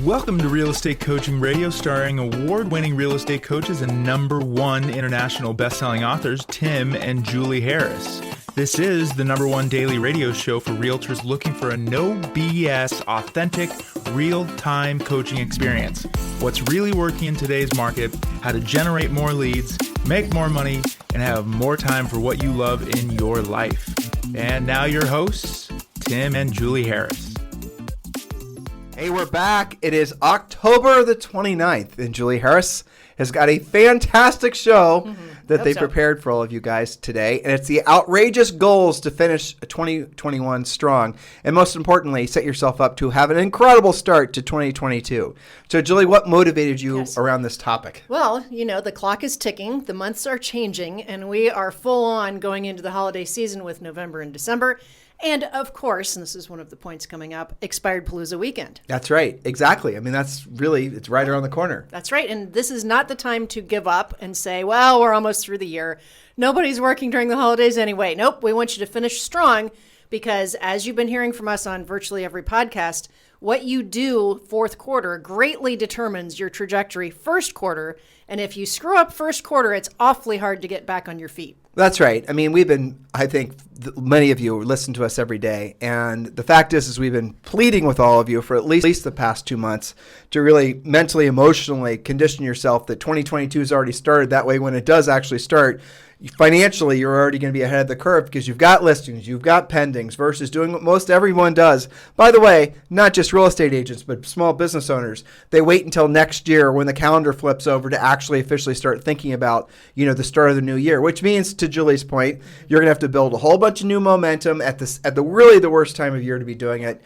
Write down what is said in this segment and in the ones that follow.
Welcome to Real Estate Coaching Radio, starring award-winning real estate coaches and #1 international best-selling authors, Tim and Julie Harris. This is the #1 daily radio show for realtors looking for a no BS, authentic, real-time coaching experience. What's really working in today's market, how to generate more leads, make more money, and have more time for what you love in your life. And now your hosts, Tim and Julie Harris. Hey, we're back. It is October the 29th, and Julie Harris has got a fantastic show that they prepared for all of you guys today. And it's the outrageous goals to finish 2021 strong. And most importantly, set yourself up to have an incredible start to 2022. So, Julie, what motivated you around this topic? Well, you know, the clock is ticking, the months are changing, and we are full on going into the holiday season with November and December. And of course, and this is one of the points coming up, Expired Palooza weekend. That's right. Exactly. I mean, it's right around the corner. That's right. And this is not the time to give up and say, well, we're almost through the year. Nobody's working during the holidays anyway. Nope. We want you to finish strong because as you've been hearing from us on virtually every podcast, what you do fourth quarter greatly determines your trajectory first quarter. And if you screw up first quarter, it's awfully hard to get back on your feet. That's right. I mean, I think many of you listen to us every day. And the fact is we've been pleading with all of you for at least the past 2 months to really mentally, emotionally condition yourself that 2022 has already started. That way, when it does actually start, financially, you're already going to be ahead of the curve because you've got listings, you've got pendings versus doing what most everyone does. By the way, not just real estate agents, but small business owners. They wait until next year when the calendar flips over to actually officially start thinking about, the start of the new year, which means, to Julie's point, you're going to have to build a whole bunch of new momentum at the really the worst time of year to be doing it.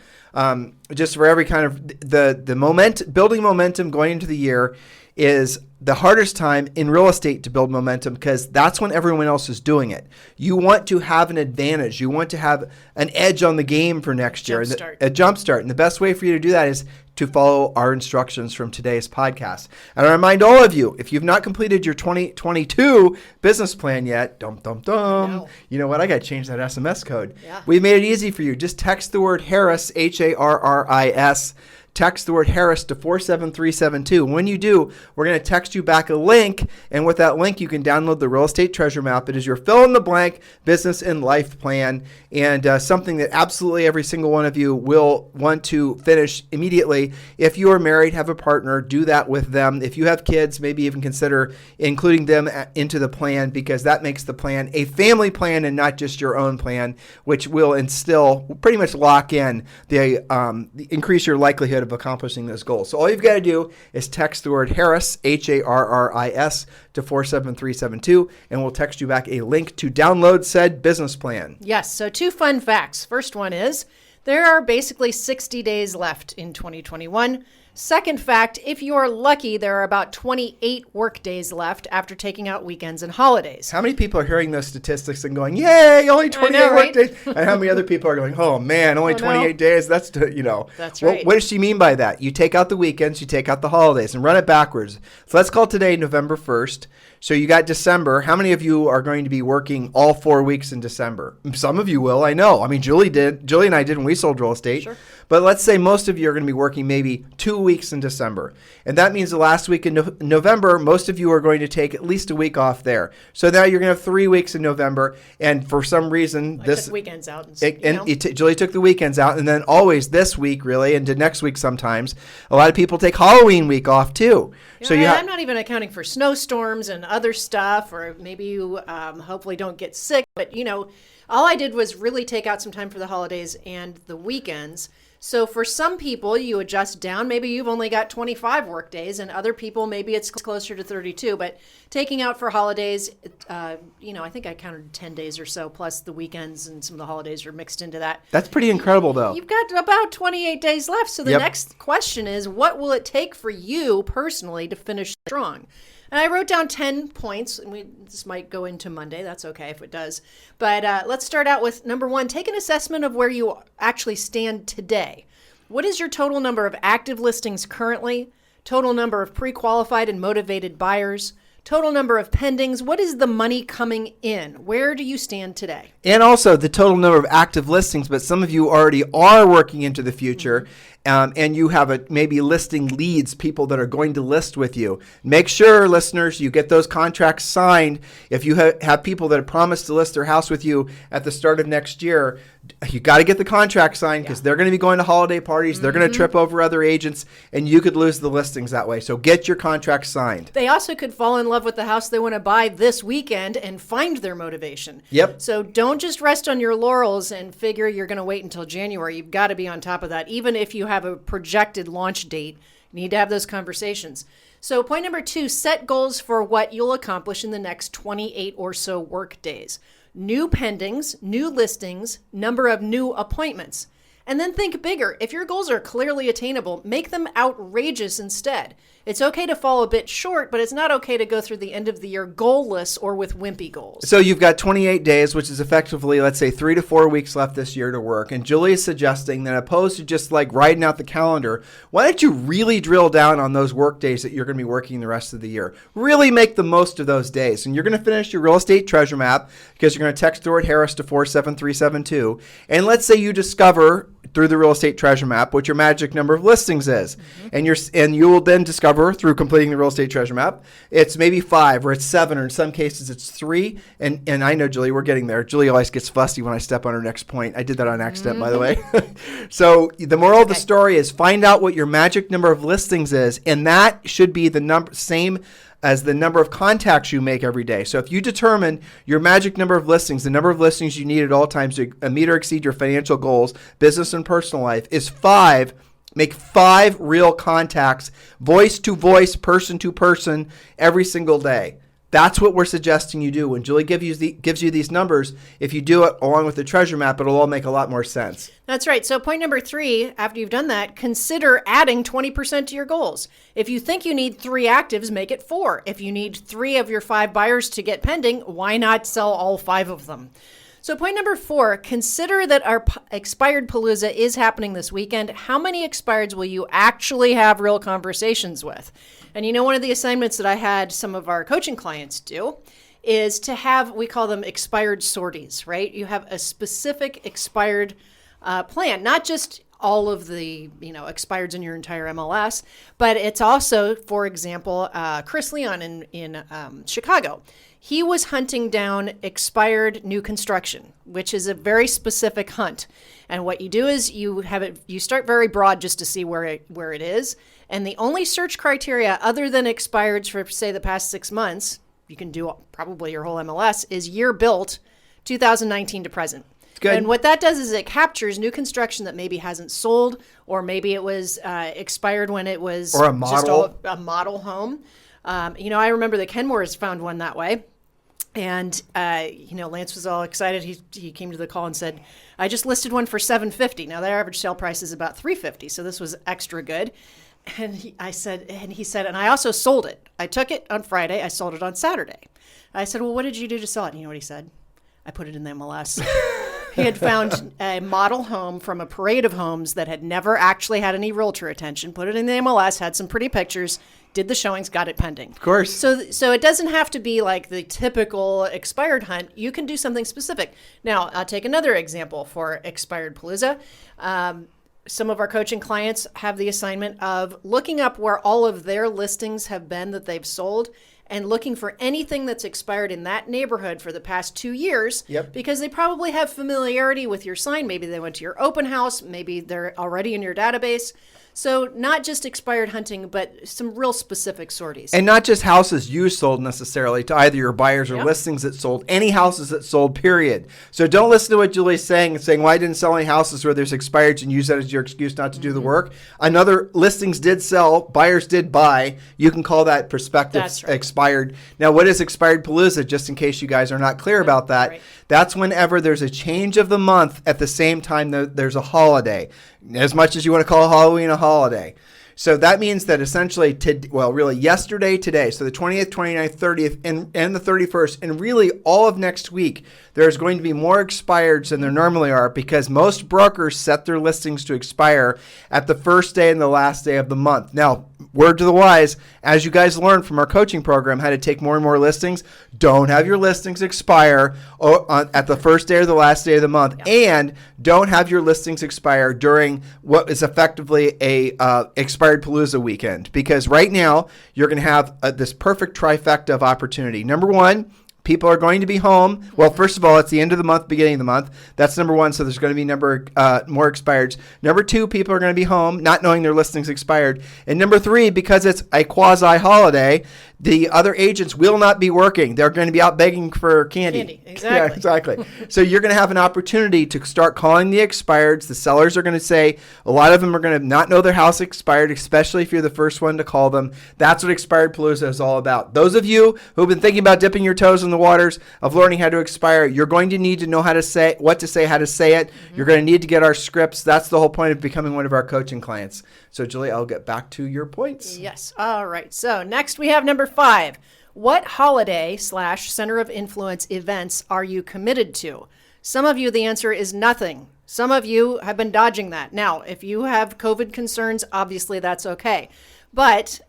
Just for every kind of building momentum going into the year is the hardest time in real estate to build momentum because that's when everyone else is doing it. You want to have an advantage. You want to have an edge on the game for next year, a jump start. And the best way for you to do that is to follow our instructions from today's podcast. And I remind all of you, if you've not completed your 2022 business plan yet, No. You know what? I got to change that SMS code. Yeah. We made it easy for you. Just text the word Harris, Harris. Text the word Harris to 47372. When you do, we're going to text you back a link. And with that link, you can download the Real Estate Treasure Map. It is your fill-in-the-blank business and life plan and something that absolutely every single one of you will want to finish immediately. If you are married, have a partner, do that with them. If you have kids, maybe even consider including them into the plan because that makes the plan a family plan and not just your own plan, which will pretty much lock in increase your likelihood of accomplishing those goals. So all you've got to do is text the word Harris, Harris, to 47372, and we'll text you back a link to download said business plan. Yes. So 2 fun facts. First one is there are basically 60 days left in 2021. Second fact, if you're lucky, there are about 28 work days left after taking out weekends and holidays. How many people are hearing those statistics and going, yay, only 28 work days? And how many other people are going, oh man, only 28 days? That's, That's right. What does she mean by that? You take out the weekends, you take out the holidays and run it backwards. So let's call today November 1st. So you got December. How many of you are going to be working all 4 weeks in December? Some of you will, I know. I mean, Julie did. Julie and I did when we sold real estate. Sure. But let's say most of you are going to be working maybe 2 weeks in December. And that means the last week in November, most of you are going to take at least a week off there. So now you're going to have 3 weeks in November. And for some reason, I took weekends out. Julie took the weekends out. And then always this week, really, and to next week sometimes, a lot of people take Halloween week off too. So I'm not even accounting for snowstorms and other stuff, or maybe you hopefully don't get sick. But, all I did was really take out some time for the holidays and the weekends. So for some people, you adjust down. Maybe you've only got 25 work days, and other people, maybe it's closer to 32. But taking out for holidays, I think I counted 10 days or so, plus the weekends and some of the holidays are mixed into that. That's pretty incredible, though. You've got about 28 days left. So the next question is, what will it take for you personally to finish strong? And I wrote down 10 points, and this might go into Monday. That's okay if it does. But let's start out with number 1. Take an assessment of where you actually stand today. What is your total number of active listings currently? Total number of pre-qualified and motivated buyers? Total number of pendings. What is the money coming in? Where do you stand today? And also the total number of active listings, but some of you already are working into the future. and you have maybe listing leads, people that are going to list with you. Make sure, listeners, you get those contracts signed. If you have people that have promised to list their house with you at the start of next year, you got to get the contract signed because they're going to be going to holiday parties. They're going to trip over other agents, and you could lose the listings that way. So get your contract signed. They also could fall in love with the house they want to buy this weekend and find their motivation. Yep. So don't just rest on your laurels and figure you're going to wait until January. You've got to be on top of that. Even if you have a projected launch date, you need to have those conversations. So point number 2, set goals for what you'll accomplish in the next 28 or so work days. New pendings, new listings, number of new appointments. And then think bigger. If your goals are clearly attainable, make them outrageous instead. It's okay to fall a bit short, but it's not okay to go through the end of the year goalless or with wimpy goals. So you've got 28 days, which is effectively, let's say, 3 to 4 weeks left this year to work. And Julie is suggesting that opposed to just like writing out the calendar, why don't you really drill down on those work days that you're going to be working the rest of the year? Really make the most of those days. And you're going to finish your real estate treasure map because you're going to text Stuart Harris to 47372. And let's say you discover through the real estate treasure map what your magic number of listings is. And you will then discover through completing the real estate treasure map, it's maybe 5 or it's 7 or in some cases it's 3. And I know, Julie, we're getting there. Julie always gets fussy when I step on her next point. I did that on accident, by the way. So the moral of the story is find out what your magic number of listings is, and that should be the same as the number of contacts you make every day. So if you determine your magic number of listings, the number of listings you need at all times to meet or exceed your financial goals, business and personal life, is 5, make 5 real contacts, voice to voice, person to person, every single day. That's what we're suggesting you do. When Julie gives you these numbers, if you do it along with the treasure map, it'll all make a lot more sense. That's right. So point number 3, after you've done that, consider adding 20% to your goals. If you think you need 3 actives, make it 4. If you need 3 of your 5 buyers to get pending, why not sell all 5 of them? So point number 4, consider that our expired palooza is happening this weekend. How many expireds will you actually have real conversations with? And you know, one of the assignments that I had some of our coaching clients do is to have, we call them expired sorties, right? You have a specific expired plan, not just all of the, expireds in your entire MLS, but it's also, for example, Chris Leon in Chicago. He was hunting down expired new construction, which is a very specific hunt. And what you do is you start very broad just to see where it is. And the only search criteria other than expireds for, say, the past 6 months, you can do probably your whole MLS, is year built 2019 to present. Good. And what that does is it captures new construction that maybe hasn't sold, or maybe it was expired when it was or a model. just a model home. I remember the Kenmores found one that way. And, Lance was all excited. He came to the call and said, I just listed one for $750. Now, their average sale price is about $350. So this was extra good. And he said, and I also sold it. I took it on Friday. I sold it on Saturday. I said, well, what did you do to sell it? And you know what he said? I put it in the MLS. He had found a model home from a parade of homes that had never actually had any realtor attention, put it in the MLS, had some pretty pictures, did the showings, got it pending. Of course. So it doesn't have to be like the typical expired hunt. You can do something specific. Now, I'll take another example for expired palooza. Some of our coaching clients have the assignment of looking up where all of their listings have been that they've sold and looking for anything that's expired in that neighborhood for the past 2 years. Yep. Because they probably have familiarity with your sign. Maybe they went to your open house. Maybe they're already in your database. So not just expired hunting, but some real specific sorties. And not just houses you sold necessarily to either your buyers or listings that sold, any houses that sold, period. So don't listen to what Julie's saying, well, I didn't sell any houses where there's expireds and use that as your excuse not to do the work. Another listings did sell, buyers did buy. You can call that prospective expired. Now, what is expired palooza, just in case you guys are not clear about that? Right. That's whenever there's a change of the month at the same time there's a holiday. As much as you want to call Halloween a holiday. So that means that essentially, really yesterday, today, so the 20th, 29th, 30th, and the 31st, and really all of next week, there's going to be more expireds than there normally are because most brokers set their listings to expire at the first day and the last day of the month. Now, word to the wise, as you guys learned from our coaching program how to take more and more listings, don't have your listings expire at the first day or the last day of the month, and don't have your listings expire during what is effectively a expired Palooza weekend, because right now you're going to have this perfect trifecta of opportunity. Number one, people are going to be home. Well, first of all, it's the end of the month, beginning of the month. That's number one, so there's going to be more expireds. Number two, people are going to be home, not knowing their listings expired. And number three, because it's a quasi-holiday, the other agents will not be working. They're going to be out begging for candy. Exactly. Yeah, exactly. So you're going to have an opportunity to start calling the expireds. The sellers are going to say, a lot of them are going to not know their house expired, especially if you're the first one to call them. That's what Expired Palooza is all about. Those of you who've been thinking about dipping your toes in the waters of learning how to expire, you're going to need to know how to say what to say, how to say it. You're going to need to get our scripts. That's the whole point of becoming one of our coaching clients. So, Julie, I'll get back to your points. Yes. All right. So next we have number 5. What holiday/center of influence events are you committed to? Some of you, the answer is nothing. Some of you have been dodging that. Now, if you have COVID concerns, obviously that's okay. But,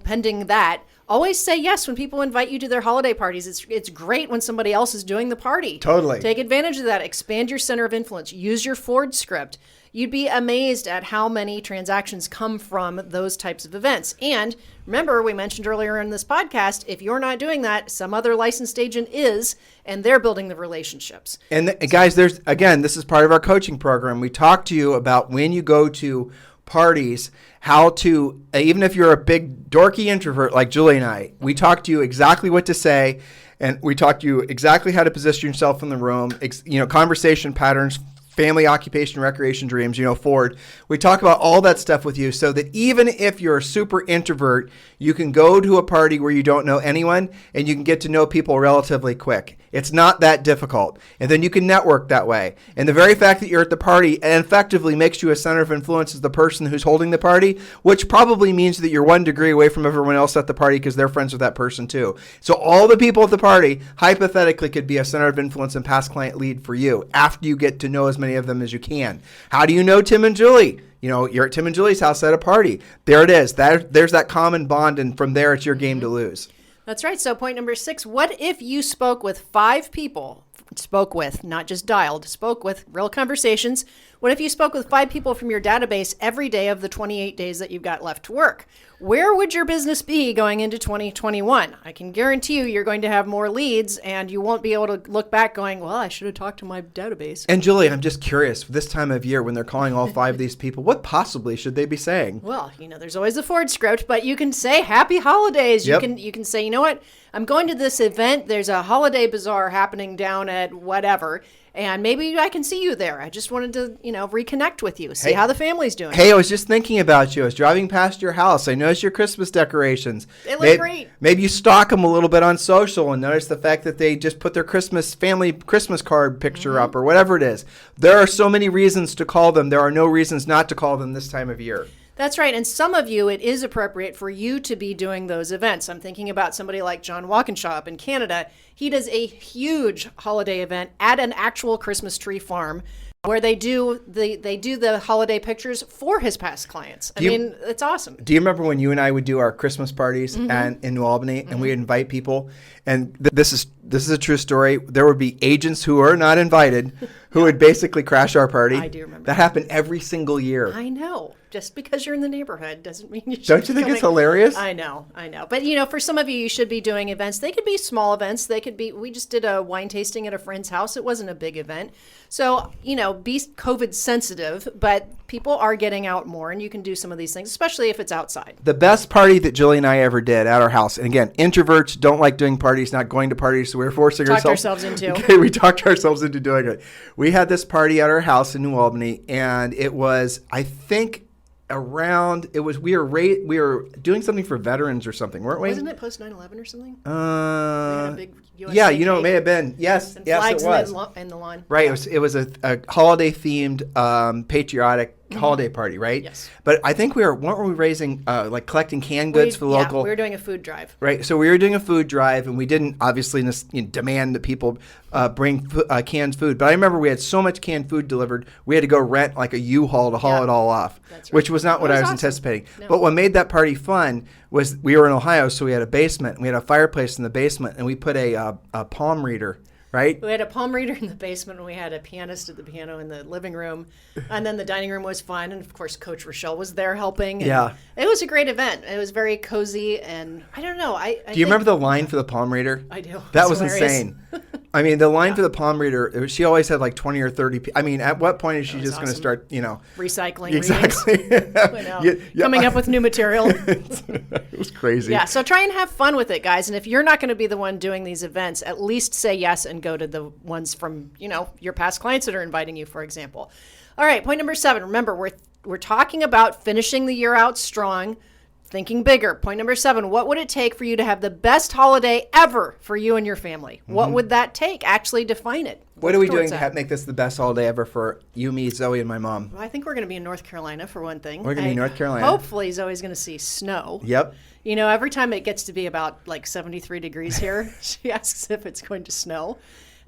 pending that, always say yes when people invite you to their holiday parties. It's great when somebody else is doing the party. Totally. Take advantage of that. Expand your center of influence. Use your Ford script. You'd be amazed at how many transactions come from those types of events. And remember, we mentioned earlier in this podcast, if you're not doing that, some other licensed agent is, and they're building the relationships. And guys, this is part of our coaching program. We talk to you about when you go to parties, how to, even if you're a big dorky introvert like Julie and I, we talk to you exactly what to say, and we talk to you exactly how to position yourself in the room, conversation patterns, family, occupation, recreation, dreams, Ford. We talk about all that stuff with you so that even if you're a super introvert, you can go to a party where you don't know anyone and you can get to know people relatively quick. It's not that difficult. And then you can network that way. And the very fact that you're at the party effectively makes you a center of influence as the person who's holding the party, which probably means that you're 1 degree away from everyone else at the party because they're friends with that person too. So all the people at the party hypothetically could be a center of influence and past client lead for you after you get to know as many of them as you can. How do you know Tim and Julie? You're at Tim and Julie's house at a party. There it is. There's that common bond, and from there it's your game to lose. That's right. So point number 6, what if you spoke with 5 people, not just dialed, spoke with real conversations. What if you spoke with 5 people from your database every day of the 28 days that you've got left to work? Where would your business be going into 2021? I can guarantee you're going to have more leads, and you won't be able to look back going, well, I should have talked to my database. And Julie, I'm just curious, this time of year when they're calling all 5 of these people, what possibly should they be saying? Well, there's always the Ford script, but you can say happy holidays. Yep. You can say, you know what? I'm going to this event. There's a holiday bazaar happening down at whatever. And maybe I can see you there. I just wanted to, reconnect with you, see how the family's doing. Hey, I was just thinking about you. I was driving past your house. I noticed your Christmas decorations. They look great. Maybe you stalk them a little bit on social and notice the fact that they just put their family Christmas card picture up or whatever it is. There are so many reasons to call them. There are no reasons not to call them this time of year. That's right. And some of you, it is appropriate for you to be doing those events. I'm thinking about somebody like John Walkinshaw up in Canada. He does a huge holiday event at an actual Christmas tree farm where they do the holiday pictures for his past clients. It's awesome. Do you remember when you and I would do our Christmas parties in New Albany and we'd invite people? And this is a true story. There would be agents who are not invited who would basically crash our party. I do remember. That happened every single year. I know. Just because you're in the neighborhood doesn't mean you should. Don't you think it's hilarious? I know. But, for some of you, you should be doing events. They could be small events. They could be, we just did a wine tasting at a friend's house. It wasn't a big event. So, be COVID sensitive, but people are getting out more and you can do some of these things, especially if it's outside. The best party that Julie and I ever did at our house, and again, introverts don't like doing parties, not going to parties, so we were forcing ourselves into. Okay, we talked ourselves into doing it. We had this party at our house in New Albany, and it was, I think, we were doing something for veterans or something, weren't we? Wasn't it post 9/11 or something? It may have been. Yes, and yes, flags it was. in the lawn. Right, it was a holiday themed patriotic holiday party, right? Yes. But I think weren't we raising, like collecting canned goods for the local? Yeah, we were doing a food drive. Right. So we were doing a food drive, and we didn't obviously demand that people bring canned food. But I remember we had so much canned food delivered, we had to go rent like a U-Haul to haul it all off, That's right. which was not what I was awesome. anticipating. No. But what made that party fun was we were in Ohio, so we had a basement. We had a fireplace in the basement, and we put a palm reader. Right? We had a palm reader in the basement, and we had a pianist at the piano in the living room. And then the dining room was fun. And, of course, Coach Rochelle was there helping. Yeah. It was a great event. It was very cozy. And I don't know. Do you remember the line for the palm reader? I do. That was hilarious. insane. I mean, the line for the palm reader, she always had like 20 or 30. I mean, at what point is she just going to awesome. start, Recycling. Exactly. I know. Coming up with new material. It was crazy. Yeah, so try and have fun with it, guys. And if you're not going to be the one doing these events, at least say yes and go to the ones from, your past clients that are inviting you, for example. All right, point number 7. Remember, we're talking about finishing the year out strong, thinking bigger. Point number 7, what would it take for you to have the best holiday ever for you and your family? What would that take? Actually define it. What are we doing to make this the best holiday ever for you, me, Zoe, and my mom? Well, I think we're going to be in North Carolina for one thing. We're going to be in North Carolina. Hopefully Zoe's going to see snow. Yep. Every time it gets to be about like 73 degrees here, she asks if it's going to snow.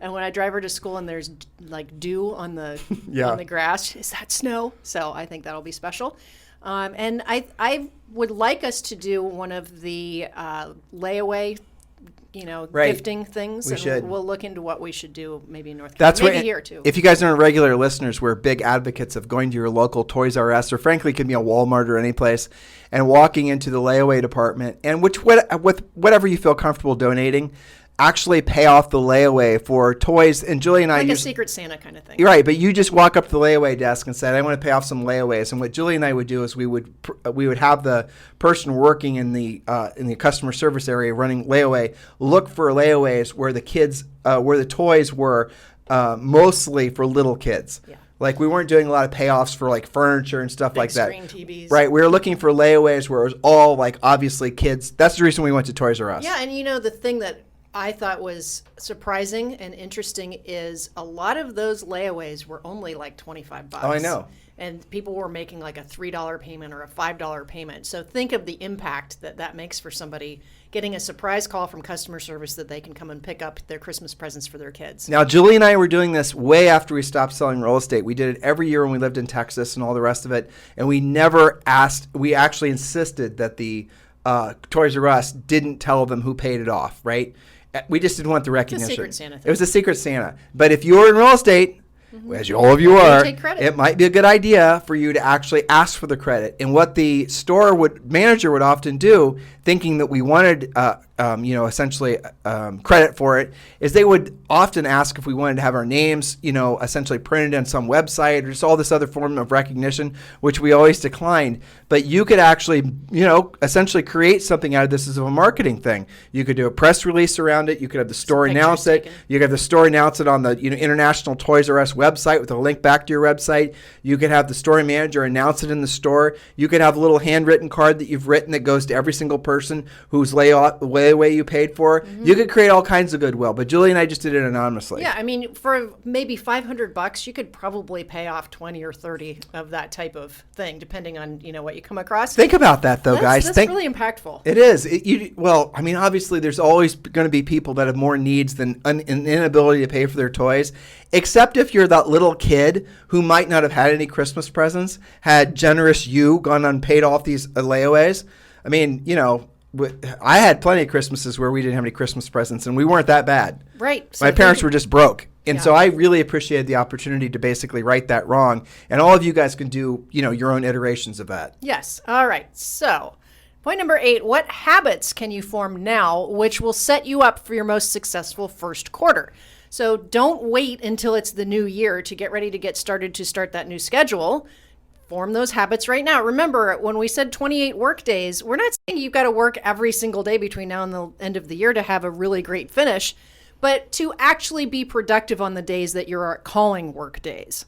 And when I drive her to school and there's like dew on the on the grass, is that snow? So I think that'll be special. And I would like us to do one of the layaway, gifting things. We should. We'll look into what we should do maybe in North Carolina. Maybe here too. If you guys aren't regular listeners, we're big advocates of going to your local Toys R Us, or frankly, it could be a Walmart or any place, and walking into the layaway department, and with whatever you feel comfortable donating, actually pay off the layaway for toys. And Julie and I like a Secret Santa kind of thing. You're right, but you just walk up to the layaway desk and said, "I want to pay off some layaways." And what Julie and I would do is we would have the person working in the customer service area running layaway look for layaways where the toys were mostly for little kids. Yeah. Like we weren't doing a lot of payoffs for like furniture and stuff like that. Screen TVs. Right. We were looking for layaways where it was all like obviously kids. That's the reason we went to Toys R Us. Yeah, and the thing that I thought was surprising and interesting is a lot of those layaways were only like $25. Oh, I know. And people were making like a $3 payment or a $5 payment. So think of the impact that makes for somebody getting a surprise call from customer service that they can come and pick up their Christmas presents for their kids. Now, Julie and I were doing this way after we stopped selling real estate. We did it every year when we lived in Texas and all the rest of it. And we never asked, we actually insisted that the Toys R Us didn't tell them who paid it off, right? We just didn't want the recognition. It's a Secret Santa thing. It was a Secret Santa. But if you're in real estate, as all of you are, it might be a good idea for you to actually ask for the credit. And what the manager would often do, thinking that we wanted, essentially credit for it, is they would often ask if we wanted to have our names, essentially printed on some website or just all this other form of recognition, which we always declined. But you could actually, essentially create something out of this as a marketing thing. You could do a press release around it. You could have the store announce it. You could have the store announce it on the International Toys R Us website with a link back to your website. You could have the store manager announce it in the store. You could have a little handwritten card that you've written that goes to every single person whose layaway you paid for. You could create all kinds of goodwill. But Julie and I just did it anonymously. Yeah, I mean, for maybe $500, you could probably pay off 20 or 30 of that type of thing, depending on what you come across. Think about that, though, guys. That's really impactful. It is. Obviously, there's always going to be people that have more needs than an inability to pay for their toys. Except if you're that little kid who might not have had any Christmas presents, had generous you gone and paid off these layaways. I mean, I had plenty of Christmases where we didn't have any Christmas presents, and we weren't that bad. Right. My parents were just broke. And so I really appreciated the opportunity to basically right that wrong. And all of you guys can do, your own iterations of that. Yes. All right. So point number 8, what habits can you form now which will set you up for your most successful first quarter? So don't wait until it's the new year to get ready to get started to start that new schedule. Form those habits right now. Remember, when we said 28 work days, we're not saying you've got to work every single day between now and the end of the year to have a really great finish, but to actually be productive on the days that you're calling work days.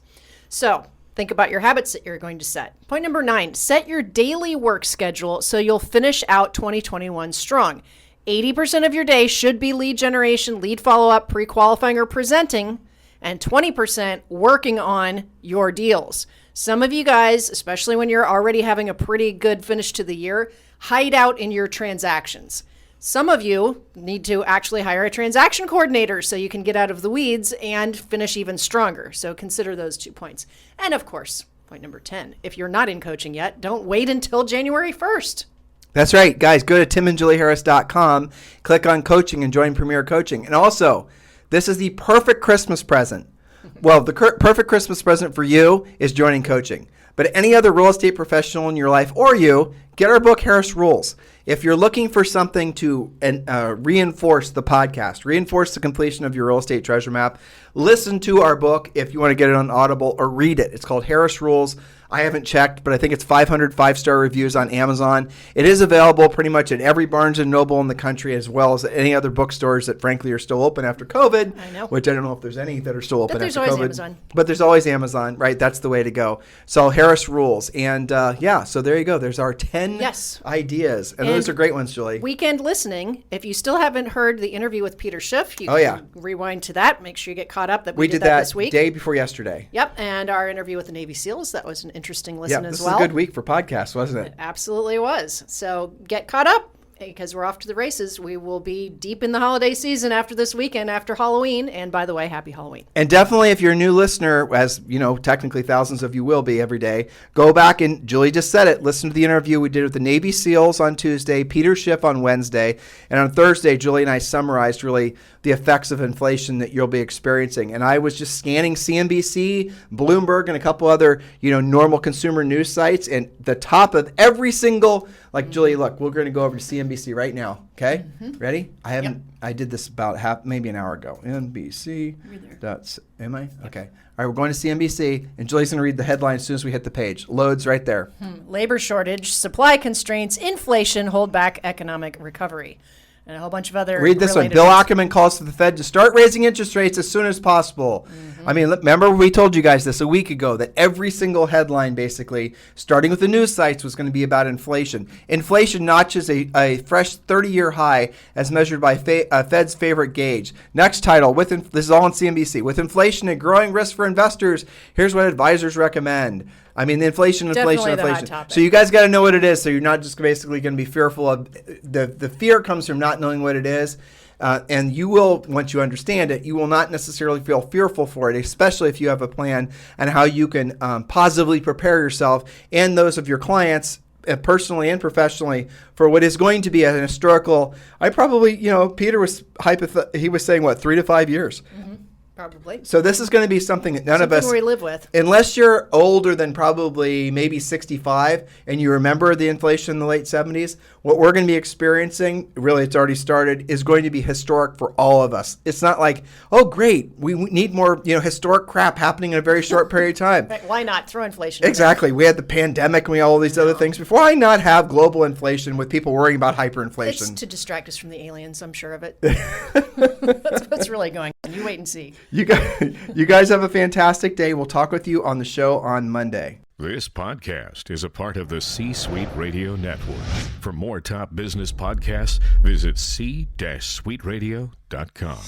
So think about your habits that you're going to set. Point number 9, set your daily work schedule so you'll finish out 2021 strong. 80% of your day should be lead generation, lead follow-up, pre-qualifying, or presenting, and 20% working on your deals. Some of you guys, especially when you're already having a pretty good finish to the year, hide out in your transactions. Some of you need to actually hire a transaction coordinator so you can get out of the weeds and finish even stronger. So consider those 2 points. And of course, point number 10, if you're not in coaching yet, don't wait until January 1st. That's right, guys. Go to timandjulieharris.com, click on coaching, and join Premier Coaching. And also, this is the perfect Christmas present. Well, the perfect Christmas present for you is joining coaching. But any other real estate professional in your life or you, get our book, Harris Rules. If you're looking for something to reinforce the podcast, reinforce the completion of your real estate treasure map, listen to our book if you want to get it on Audible or read it. It's called Harris Rules. I haven't checked, but I think it's 500 5-star reviews on Amazon. It is available pretty much in every Barnes & Noble in the country, as well as any other bookstores that, frankly, are still open after COVID. I know. Which I don't know if there's any that are still open after COVID. But there's always Amazon. But there's always Amazon, right? That's the way to go. So Harris Rules. And so there you go. There's our 10 ideas. And those are great ones, Julie. Weekend listening. If you still haven't heard the interview with Peter Schiff, you can rewind to that. Make sure you get caught up that we did that this week. Day before yesterday. Yep. And our interview with the Navy SEALs. That was an interesting listen as well. This was a good week for podcasts, wasn't it? It absolutely was. So get caught up because we're off to the races. We will be deep in the holiday season after this weekend, after Halloween. And by the way, happy Halloween. And definitely, if you're a new listener, as you know, technically thousands of you will be every day, go back and Julie just said it. Listen to the interview we did with the Navy SEALs on Tuesday, Peter Schiff on Wednesday, and on Thursday, Julie and I summarized really the effects of inflation that you'll be experiencing. And I was just scanning CNBC, Bloomberg, and a couple other, normal consumer news sites, and the top of every single, Julie, look, we're going to go over to CNBC right now. Okay, ready? I did this about maybe an hour ago. NBC. Am I? Okay. All right, we're going to CNBC, and Julie's going to read the headline as soon as we hit the page. Loads right there. Labor shortage, supply constraints, inflation hold back economic recovery. And a whole bunch of other. Read this one. Bill Ackerman calls for the Fed to start raising interest rates as soon as possible. I mean, remember we told you guys this a week ago that every single headline, basically, starting with the news sites, was going to be about inflation. Inflation notches a fresh 30-year high as measured by Fed's favorite gauge. Next title, this is all on CNBC. With inflation and growing risk for investors, here's what advisors recommend. I mean, inflation. So you guys got to know what it is. So you're not just basically going to be fearful of the fear comes from not knowing what it is. And you will, once you understand it, you will not necessarily feel fearful for it, especially if you have a plan on how you can positively prepare yourself and those of your clients, personally and professionally, for what is going to be an historical. Peter was he was saying 3 to 5 years. Probably. So this is going to be something that none of us, we live with. Unless you're older than probably maybe 65 and you remember the inflation in the late 70s, what we're going to be experiencing, really it's already started, is going to be historic for all of us. It's not like, oh great, we need more historic crap happening in a very short period of time. Right, why not throw inflation? Exactly. We had the pandemic and we had all these other things before. Why not have global inflation with people worrying about hyperinflation? It's to distract us from the aliens, I'm sure of it. That's what's really going on. You wait and see. You guys have a fantastic day. We'll talk with you on the show on Monday. This podcast is a part of the C-Suite Radio Network. For more top business podcasts, visit c-suiteradio.com.